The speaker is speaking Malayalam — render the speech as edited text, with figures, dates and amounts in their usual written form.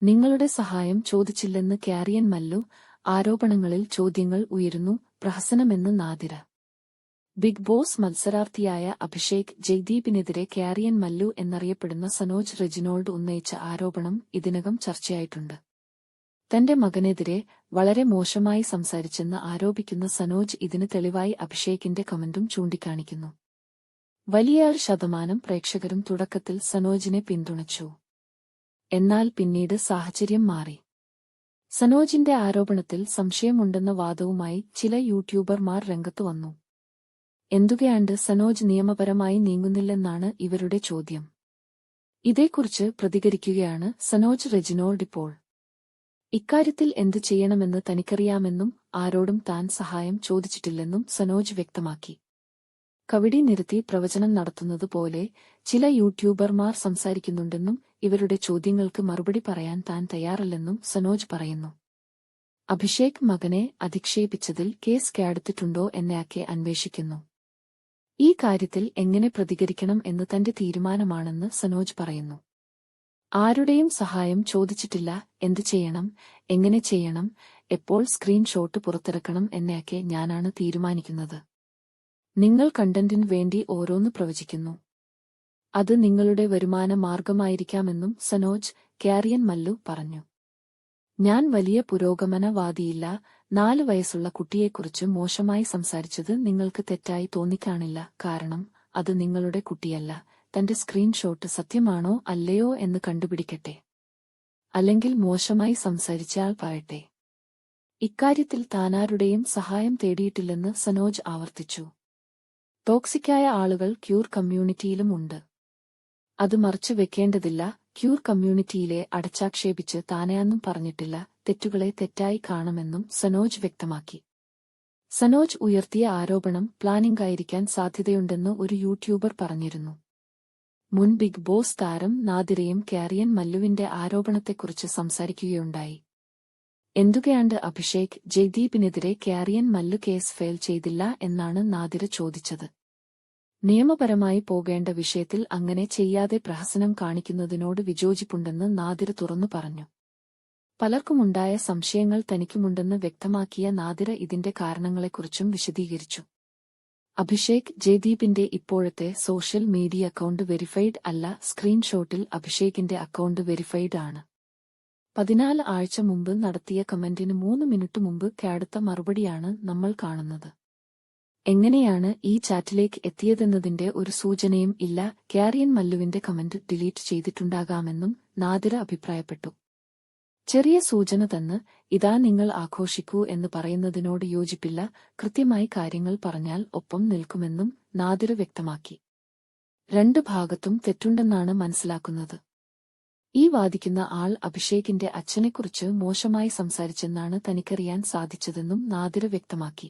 നിങ്ങളുടെ സഹായം ചോദിച്ചില്ലെന്ന് ക്യാരിയൻ മല്ലു. ആരോപണങ്ങളിൽ ചോദ്യങ്ങൾ ഉയരുന്നു. പ്രഹസനമെന്ന് നാദിര. ബിഗ് ബോസ് മത്സരാർത്ഥിയായ അഭിഷേക് ജയ്ദീപിനെതിരെ ക്യാരിയൻ മല്ലു എന്നറിയപ്പെടുന്ന സനോജ് റെജിനോൾഡ് ഉന്നയിച്ച ആരോപണം ഇതിനകം ചർച്ചയായിട്ടുണ്ട്. തന്റെ മകനെതിരെ വളരെ മോശമായി സംസാരിച്ചെന്ന് ആരോപിക്കുന്ന സനോജ് ഇതിന് തെളിവായി അഭിഷേകിന്റെ കമന്റും ചൂണ്ടിക്കാണിക്കുന്നു. വലിയ 1% പ്രേക്ഷകരും തുടക്കത്തിൽ സനോജിനെ പിന്തുണച്ചു. എന്നാൽ പിന്നീട് സാഹചര്യം മാറി. സനോജിന്റെ ആരോപണത്തിൽ സംശയമുണ്ടെന്ന വാദവുമായി ചില യൂട്യൂബർമാർ രംഗത്തു വന്നു. എന്തുകൊണ്ട് സനോജ് നിയമപരമായി നീങ്ങുന്നില്ലെന്നാണ് ഇവരുടെ ചോദ്യം. ഇതേക്കുറിച്ച് പ്രതികരിക്കുകയാണ് സനോജ് റെജിനോൾഡ് ഇപ്പോൾ. ഇക്കാര്യത്തിൽ എന്ത് ചെയ്യണമെന്ന് തനിക്കറിയാമെന്നും ആരോടും താൻ സഹായം ചോദിച്ചിട്ടില്ലെന്നും സനോജ് വ്യക്തമാക്കി. കവിടി നിരത്തി പ്രവചനം നടത്തുന്നതുപോലെ ചില യൂട്യൂബർമാർ സംസാരിക്കുന്നുണ്ടെന്നും ഇവരുടെ ചോദ്യങ്ങൾക്ക് മറുപടി പറയാൻ താൻ തയ്യാറല്ലെന്നും സനോജ് പറയുന്നു. അഭിഷേക് മകനെ അധിക്ഷേപിച്ചതിൽ കേസ് കേടെടുത്തിട്ടുണ്ടോ എന്നൊക്കെ അന്വേഷിക്കുന്നു. ഈ കാര്യത്തിൽ എങ്ങനെ പ്രതികരിക്കണം എന്ന് തന്റെ തീരുമാനമാണെന്ന് സനോജ് പറയുന്നു. ആരുടെയും സഹായം ചോദിച്ചിട്ടില്ല. എന്ത് ചെയ്യണം, എങ്ങനെ ചെയ്യണം, എപ്പോൾ സ്ക്രീൻഷോട്ട് പുറത്തിറക്കണം എന്നൊക്കെ ഞാനാണ് തീരുമാനിക്കുന്നത്. നിങ്ങൾ കണ്ടന്റിന് വേണ്ടി ഓരോന്ന് പ്രവചിക്കുന്നു. അത് നിങ്ങളുടെ വരുമാന മാർഗമായിരിക്കാമെന്നും സനോജ് ക്യാരിയൻ മല്ലു പറഞ്ഞു. ഞാൻ വലിയ പുരോഗമനവാദിയില്ല. 4 വയസ്സുള്ള കുട്ടിയെക്കുറിച്ച് മോശമായി സംസാരിച്ചത് നിങ്ങൾക്ക് തെറ്റായി തോന്നിക്കാണില്ല. കാരണം അത് നിങ്ങളുടെ കുട്ടിയല്ല. തന്റെ സ്ക്രീൻഷോട്ട് സത്യമാണോ അല്ലയോ എന്ന് കണ്ടുപിടിക്കട്ടെ. അല്ലെങ്കിൽ മോശമായി സംസാരിച്ചയാൾ പറയട്ടെ. ഇക്കാര്യത്തിൽ താനാരുടെയും സഹായം തേടിയിട്ടില്ലെന്ന് സനോജ് ആവർത്തിച്ചു. ടോക്സിക്കായ ആളുകൾ ക്യൂർ കമ്മ്യൂണിറ്റിയിലും ഉണ്ട്. അത് മറച്ചു വെക്കേണ്ടതില്ല. ക്യൂർ കമ്മ്യൂണിറ്റിയിലെ അടച്ചാക്ഷേപിച്ച് താനെയൊന്നും പറഞ്ഞിട്ടില്ല. തെറ്റുകളെ തെറ്റായി കാണുമെന്നും സനോജ് വ്യക്തമാക്കി. സനോജ് ഉയർത്തിയ ആരോപണം പ്ലാനിംഗ് ആയിരിക്കാൻ സാധ്യതയുണ്ടെന്ന് ഒരു യൂട്യൂബർ പറഞ്ഞിരുന്നു. മുൻ ബിഗ് ബോസ് താരം നാദിരയും ക്യാരിയൻ മല്ലുവിന്റെ ആരോപണത്തെക്കുറിച്ച് സംസാരിക്കുകയുണ്ടായി. എന്തുകൊണ്ട് അഭിഷേക് ജയ്ദീപിനെതിരെ ക്യാരിയൻ മല്ലു കേസ് ഫയൽ ചെയ്തില്ല എന്നാണ് നാദിര ചോദിച്ചത്. നിയമപരമായി പോകേണ്ട വിഷയത്തിൽ അങ്ങനെ ചെയ്യാതെ പ്രഹസനം കാണിക്കുന്നതിനോട് വിയോജിപ്പുണ്ടെന്ന് നാദിര തുറന്നു പറഞ്ഞു. പലർക്കുമുണ്ടായ സംശയങ്ങൾ തനിക്കുമുണ്ടെന്ന് വ്യക്തമാക്കിയ നാദിര ഇതിന്റെ കാരണങ്ങളെക്കുറിച്ചും വിശദീകരിച്ചു. അഭിഷേക് ജയ്ദീപിന്റെ ഇപ്പോഴത്തെ സോഷ്യൽ മീഡിയ അക്കൗണ്ട് വെരിഫൈഡ് അല്ല. സ്ക്രീൻഷോട്ടിൽ അഭിഷേകിന്റെ അക്കൗണ്ട് വെരിഫൈഡ് ആണ്. 14 ആഴ്ച മുമ്പ് നടത്തിയ കമന്റിന് 3 മിനിറ്റ് മുമ്പ് കേടുത്ത മറുപടിയാണ് നമ്മൾ കാണുന്നത്. എങ്ങനെയാണ് ഈ ചാറ്റിലേക്ക് എത്തിയതെന്നതിന്റെ ഒരു സൂചനയും ഇല്ല. ക്യാരിയൻ മല്ലുവിന്റെ കമന്റ് ഡിലീറ്റ് ചെയ്തിട്ടുണ്ടാകാമെന്നും നാദിര അഭിപ്രായപ്പെട്ടു. ചെറിയ സൂചന തന്ന് ഇതാ നിങ്ങൾ ആഘോഷിക്കൂ എന്ന് പറയുന്നതിനോട് യോജിപ്പില്ല. കൃത്യമായി കാര്യങ്ങൾ പറഞ്ഞാൽ ഒപ്പം നിൽക്കുമെന്നും നാദിര വ്യക്തമാക്കി. 2 ഭാഗത്തും തെറ്റുണ്ടെന്നാണ് മനസ്സിലാക്കുന്നത്. ഈ വാദിക്കുന്ന ആൾ അഭിഷേകിന്റെ അച്ഛനെക്കുറിച്ച് മോശമായി സംസാരിച്ചെന്നാണ് തനിക്കറിയാൻ സാധിച്ചതെന്നും നാദിര വ്യക്തമാക്കി.